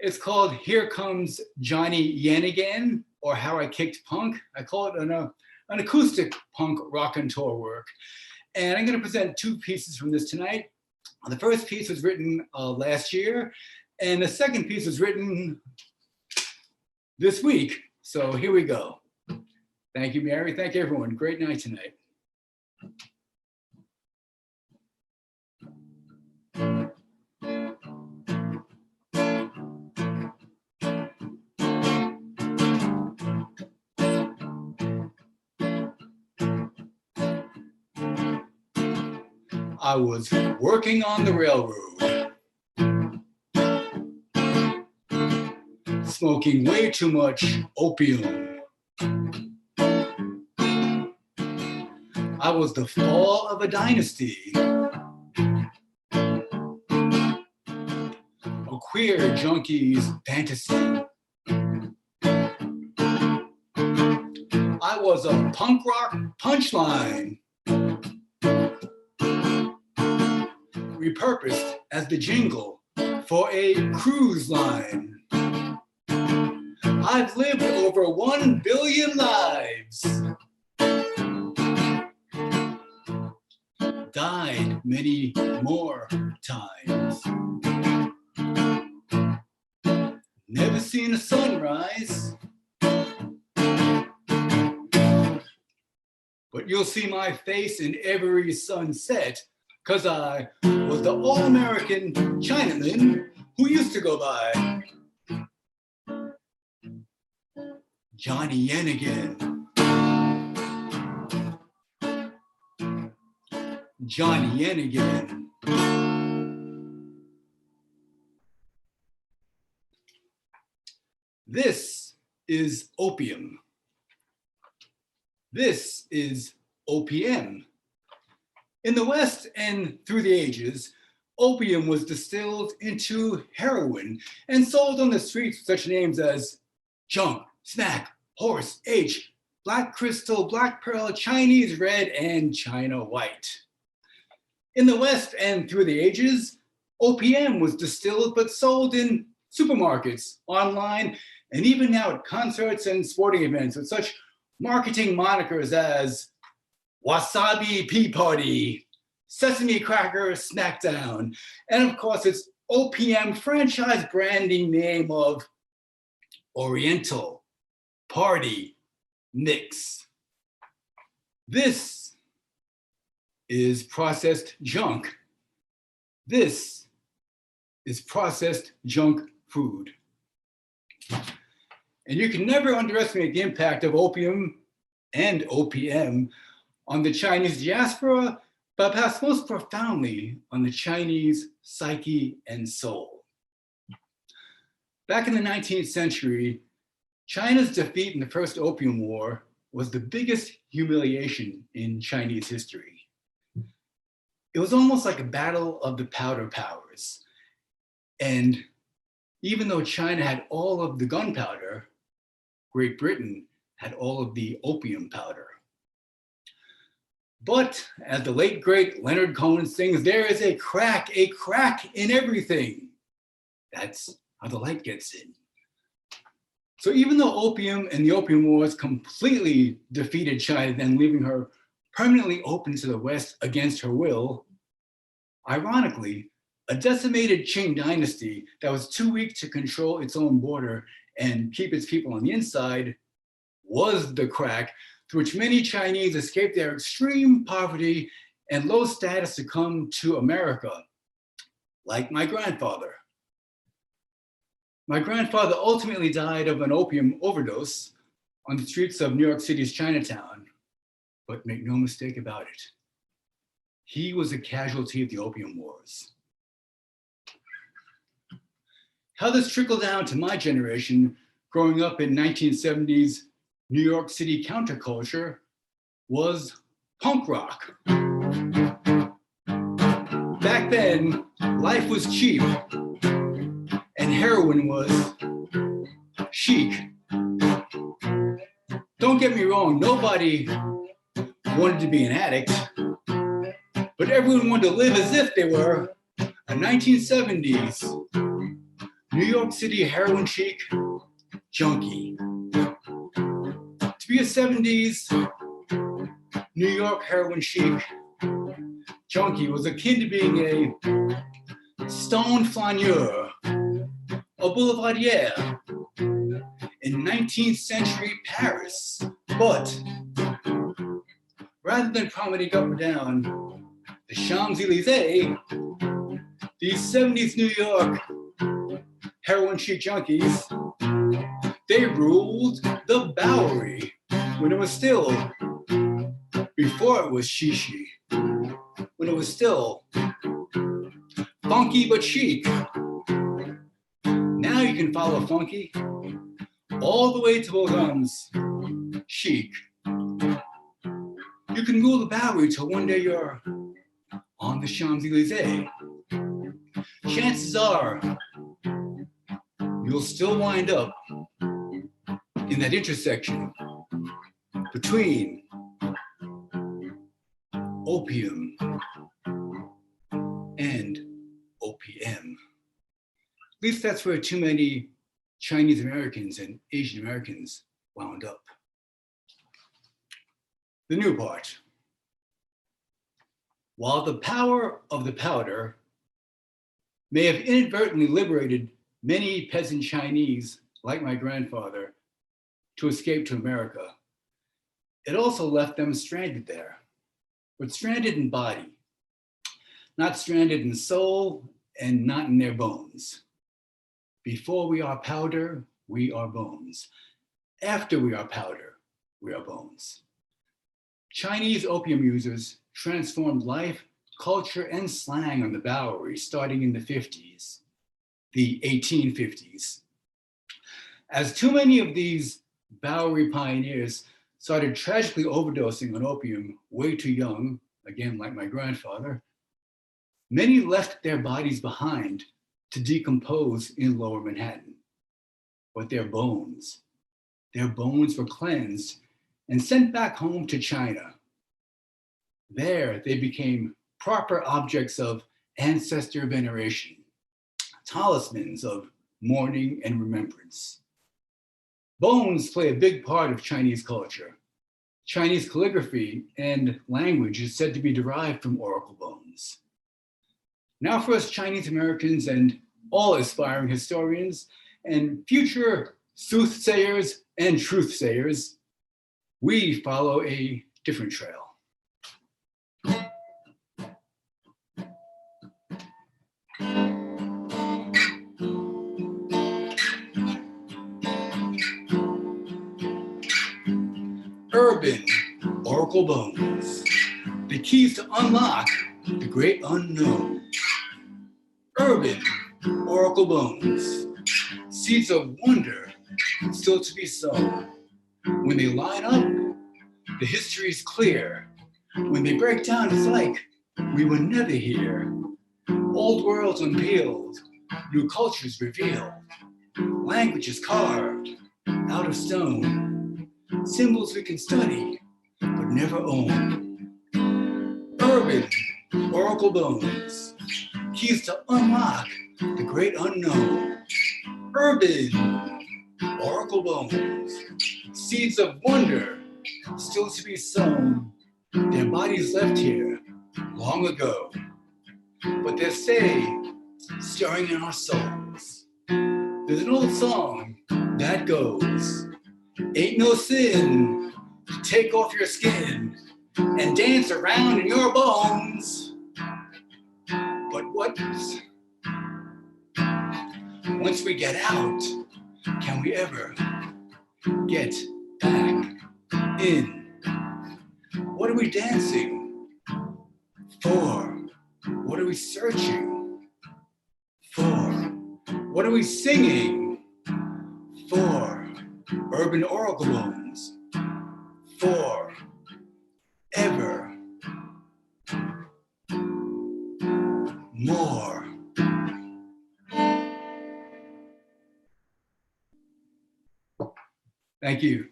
It's called Here Comes Johnny Yen Again, or How I Kicked Punk. I call it an acoustic punk raconteur work. And I'm gonna present two pieces from this tonight. The first piece was written last year, and the second piece was written this week. So here we go. Thank you, Mary. Thank you, everyone. Great night tonight. I was working on the railroad, smoking way too much opium. I was the fall of a dynasty, a queer junkie's fantasy. I was a punk rock punchline, repurposed as the jingle for a cruise line. I've lived over 1 billion lives, died many more times, never seen a sunrise, but you'll see my face in every sunset, 'cause I was the all-American Chinaman who used to go by Johnny Yen again. Johnny Yen again. This is opium. This is OPM. In the West and through the ages, opium was distilled into heroin and sold on the streets with such names as junk, snack, horse, H, black crystal, black pearl, Chinese red, and China white. In the West and through the ages, OPM was distilled but sold in supermarkets, online, and even now at concerts and sporting events with such marketing monikers as Wasabi Pea Party, Sesame Cracker Snackdown, and of course its OPM franchise branding name of Oriental Party Mix. This is processed junk. This is processed junk food. And you can never underestimate the impact of opium and OPM on the Chinese diaspora, but perhaps most profoundly on the Chinese psyche and soul. Back in the 19th century, China's defeat in the First Opium War was the biggest humiliation in Chinese history. It was almost like a battle of the powder powers. And even though China had all of the gunpowder, Great Britain had all of the opium powder. But as the late great Leonard Cohen sings, there is a crack in everything. That's how the light gets in. So even though opium and the Opium Wars completely defeated China, then leaving her permanently open to the West against her will, ironically, a decimated Qing dynasty that was too weak to control its own border and keep its people on the inside was the crack through which many Chinese escaped their extreme poverty and low status to come to America, like my grandfather. My grandfather ultimately died of an opium overdose on the streets of New York City's Chinatown, but make no mistake about it, he was a casualty of the Opium Wars. How this trickled down to my generation growing up in 1970s New York City counterculture was punk rock. Back then, life was cheap and heroin was chic. Don't get me wrong, nobody wanted to be an addict, but everyone wanted to live as if they were a 1970s New York City heroin chic junkie. To be a 70s New York heroin chic junkie was akin to being a stone flaneur, a boulevardier in 19th century Paris. But rather than promenading up or down the Champs-Élysées, these 70s New York heroin chic junkies, they ruled the Bowery when it was still, before it was shishi, when it was still funky but chic. Now you can follow funky all the way to Bohem's chic. You can rule the Bowery till one day you're on the Champs-Élysées. Chances are you'll still wind up in that intersection between opium and OPM. At least that's where too many Chinese Americans and Asian Americans wound up. The new part. While the power of the powder may have inadvertently liberated many peasant Chinese, like my grandfather, to escape to America, it also left them stranded there, but stranded in body, not stranded in soul and not in their bones. Before we are powder, we are bones. After we are powder, we are bones. Chinese opium users transformed life, culture, and slang on the Bowery starting in the 50s, the 1850s. As too many of these Bowery pioneers started tragically overdosing on opium way too young, again, like my grandfather, many left their bodies behind to decompose in lower Manhattan. But their bones were cleansed and sent back home to China. There, they became proper objects of ancestor veneration, talismans of mourning and remembrance. Bones play a big part of Chinese culture. Chinese calligraphy and language is said to be derived from oracle bones. Now for us Chinese Americans and all aspiring historians and future soothsayers and truthsayers, we follow a different trail. Urban oracle bones, the keys to unlock the great unknown. Urban oracle bones, seeds of wonder still to be sown. When they line up, the history's clear. When they break down, it's like we were never here. Old worlds unpeeled, new cultures revealed. Languages carved out of stone. Symbols we can study, but never own. Urban oracle bones, keys to unlock the great unknown. Urban oracle bones, seeds of wonder still to be sown. Their bodies left here long ago, but they stay stirring in our souls. There's an old song that goes, ain't no sin to take off your skin and dance around in your bones. But once we get out, can we ever get back in? What are we dancing for? What are we searching for? What are we singing for? Urban oracle bones, for ever more. Thank you.